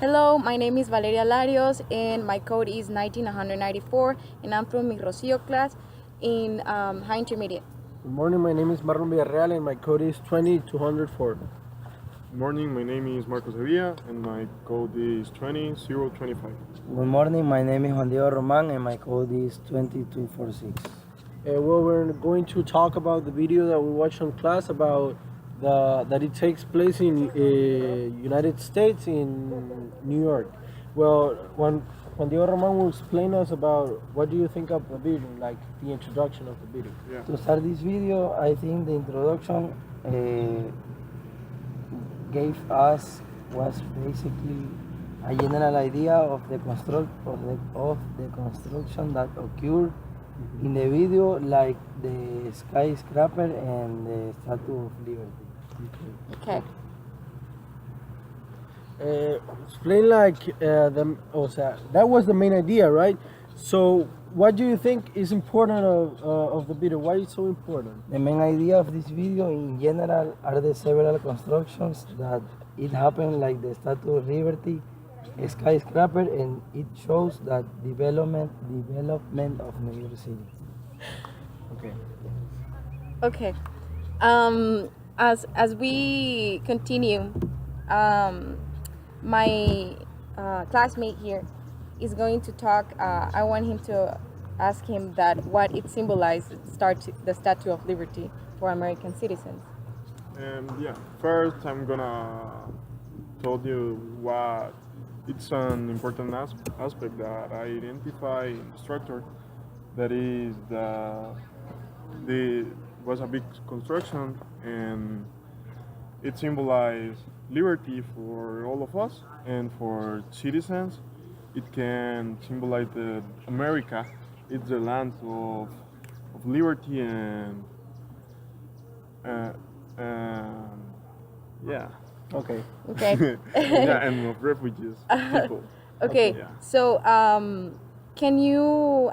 Hello, my name is Valeria Larios and my code is 19194 and I'm from Mi Rocio class in high intermediate. Good morning, my name is Marlon Villarreal and my code is 20204. Good morning, my name is Marcos Sevilla and my code is 20025. Good morning, my name is Juan Diego Roman and my code is 2246. Well, we're going to talk about the video that we watched in class about that it takes place in United States in New York. Well, Juan Diego Roman will explain us about what do you think of the video, like the introduction of the video. Yeah. To start this video, I think the introduction gave us was basically a general idea of the construction that occurred in the video, like the skyscraper and the Statue of Liberty. Okay. Explain that was the main idea, right? So what do you think is important of the video? Why is it so important? The main idea of this video in general are the several constructions that it happened, like the Statue of Liberty, a skyscraper, and it shows that development of New York City. Okay. Okay. As we continue, my classmate here is going to talk. I want him to ask him that what it symbolizes, the Statue of Liberty for American citizens. First I'm gonna tell you what it's an important aspect that I identify in the structure. That is the was a big construction and it symbolizes liberty for all of us and for citizens. It can symbolize the America. It's the land of liberty and yeah. Okay. Okay. Yeah, and of refugees people. Okay. Yeah. So, can you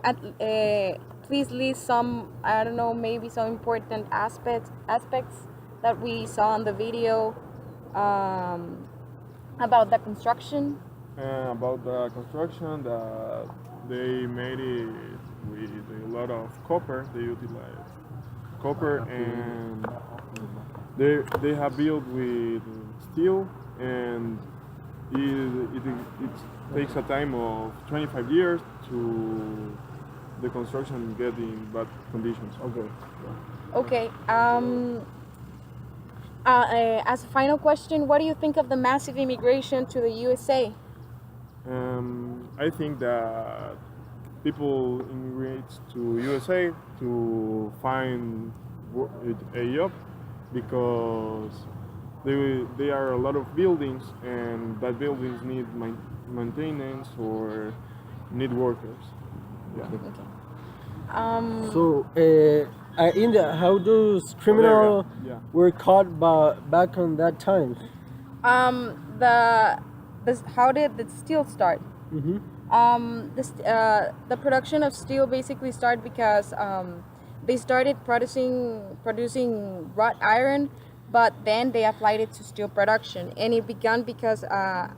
please list some, I don't know, maybe some important aspects that we saw in the video about the construction? About the construction, that they made it with a lot of copper. They utilize copper, and they have built with steel, and it takes a time of 25 years to the construction get in bad conditions. Okay. Okay. As a final question, what do you think of the massive immigration to the USA? I think that people immigrate to USA to find a job because there are a lot of buildings and that buildings need maintenance or need workers. Yeah. So, how those criminals Yeah. were caught back on that time? How did the steel start? Mm-hmm. The production of steel basically started because they started producing wrought iron, but then they applied it to steel production, and it began because an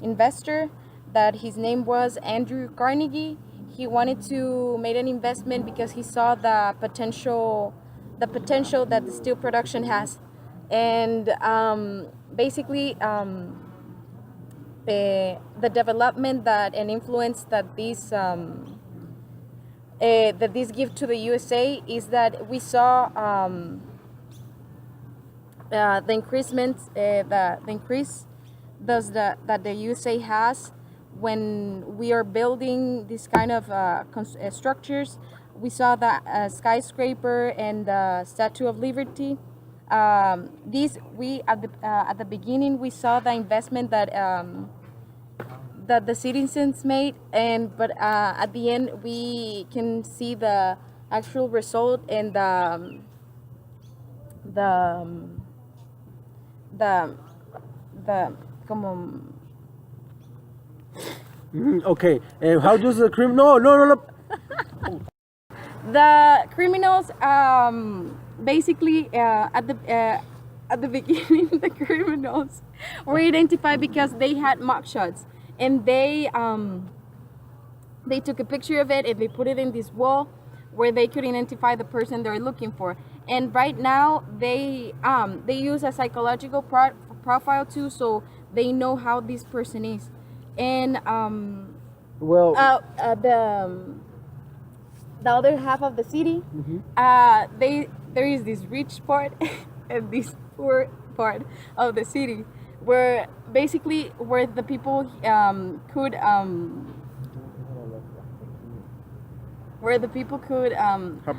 investor that his name was Andrew Carnegie. He wanted to make an investment because he saw the potential that the steel production has, and basically the development that and influence that these give to the USA is that we saw the increase that the USA has when we are building this kind of structures. We saw the skyscraper and the Statue of Liberty. These we at the beginning we saw the investment that the citizens made, but at the end we can see the actual result and the como Okay. And how does the criminal? No. the criminals basically at the beginning, the criminals were identified because they had mugshots, and they took a picture of it and they put it in this wall where they could identify the person they're looking for. And right now they use a psychological profile too, so they know how this person is. And Well, the other half of the city, there is this rich part and this poor part of the city, where basically where the people could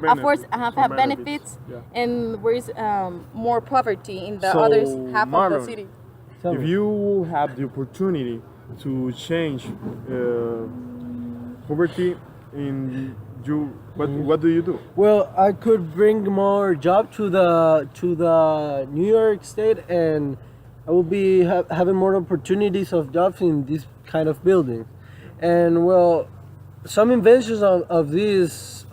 afford have some benefits, yeah. and where is more poverty in the So, other half Marlon, of the city. tell If me. you have the opportunity to change poverty in you, what do you do? Well, I could bring more job to the New York State, and I will be having more opportunities of jobs in this kind of building. And well, some inventions of this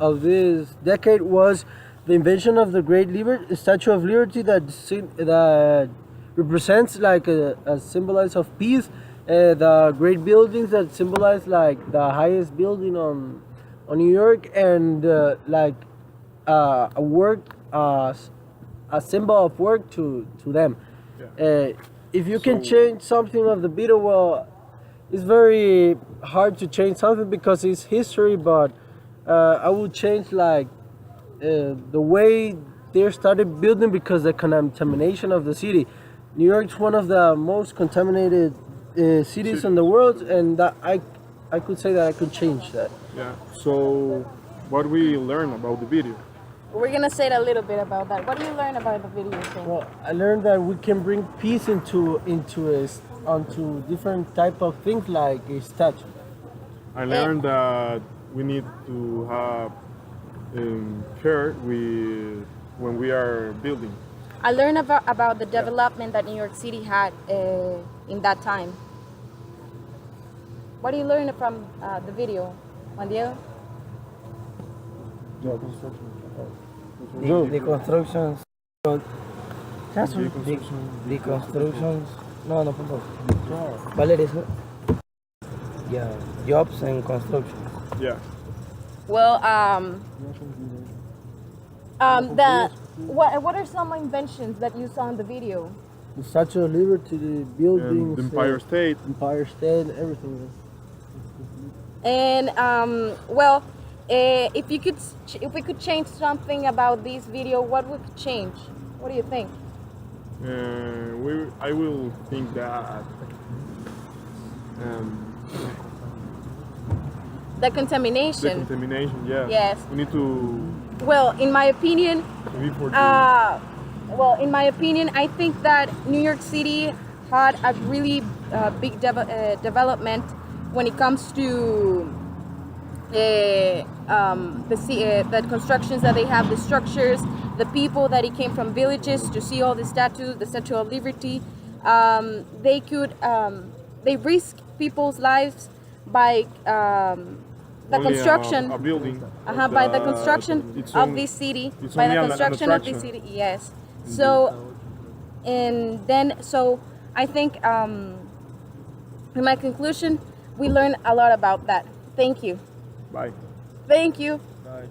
decade was the invention of the Great Statue of Liberty that represents like a symbolize of peace. The great buildings that symbolize like the highest building on New York, and like a work, a symbol of work to them. Yeah. If you can So- change something of the video, well, it's very hard to change something because it's history. But I would change like the way they started building, because the contamination of the city. New York's one of the most contaminated cities in the world, and that I could say that I could change that. Yeah. So, what we learn about the video? We're gonna say a little bit about that. What do you learn about the video? Thing? Well, I learned that we can bring peace onto different type of things like a statue. I learned that we need to have care with when we are building. I learned about the development that New York City had in that time. What do you learn from the video, Juan Diego? The constructions. The constructions. No, no, por favor. ¿Cuál era eso? Yeah, jobs and construction. Yeah. Well, what are some inventions that you saw in the video? The Statue of Liberty, the And buildings, the Empire State. Empire State, everything. And if we could change something about this video, what would change? What do you think? I will think that The the contamination. contamination. Yeah. Yes. We need to Well, in my opinion, before I think that New York City had a really big development when it comes to the constructions that they have, the structures, the people that it came from villages to see all the statues, the Statue of Liberty. They risk people's lives by the only construction. a building. By the construction It's of only- this city, it's by only the an construction of this attraction. city, yes. So, and then, so I think, in my conclusion, we learned a lot about that. Thank you. Bye. Thank you. Bye.